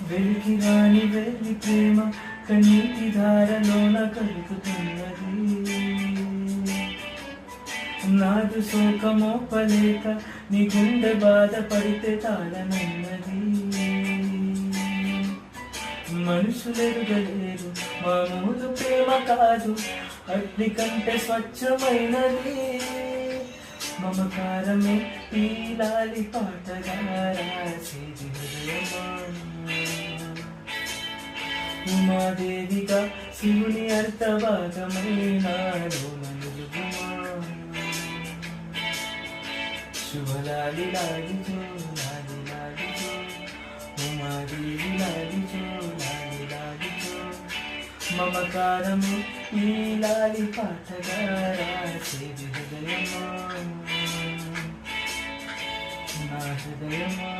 వెలికి రాని వెళ్ళి ప్రేమ కన్నీటి ధారలోన కలుగుతున్నది. నాదు శోకమోపలేక నీ గుండె బాధపడితే తాళనన్నది. మనుషులెరుగలేరు మామూలు ప్రేమ కాదు, అగ్ని కంటే స్వచ్ఛమైనది. మమకారమే ఈ లాలి పాటగా రాసేది హృదయమా. ఉమాదేవిగా శివుని అర్థభాగమైనాడు నలుగుమా. శుభలాలి లాలిజో లాలి లాలిజో, ఉమాదేవి లాలిజో లాలి లాలిజో. మమకారము ఈ లాలి పాటగా రాసేది హృదయమా, నా హృదయమా.